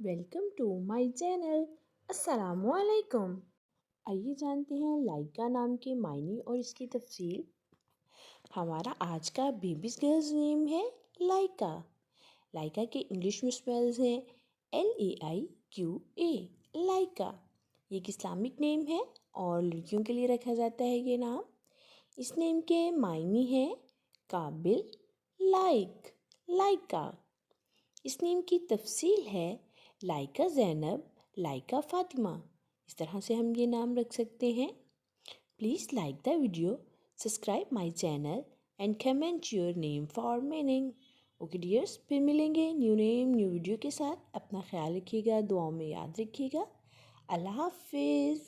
Welcome to my channel. السلام علیکم۔ آئیے جانتے ہیں لائکا نام کے معنی اور اس کی تفصیل۔ ہمارا آج کا بیبیز گرلز نیم ہے لائکا۔ لائکا کے انگلش میں سپیلز ہیں LAIQA، لائکا۔ یہ ایک اسلامک نیم ہے اور لڑکیوں کے لیے رکھا جاتا ہے یہ نام۔ اس نیم کے معنی ہیں قابل، لائک، لائکا۔ اس نیم کی تفصیل ہے لائکا زینب، لائکا فاطمہ۔ اس طرح سے ہم یہ نام رکھ سکتے ہیں۔ Please like the video, subscribe my channel and comment your name for meaning. Okay dears, پھر ملیں گے نیو نیم نیو ویڈیو کے ساتھ۔ اپنا خیال رکھیے گا، دعاؤں میں یاد رکھیے گا۔ اللہ حافظ۔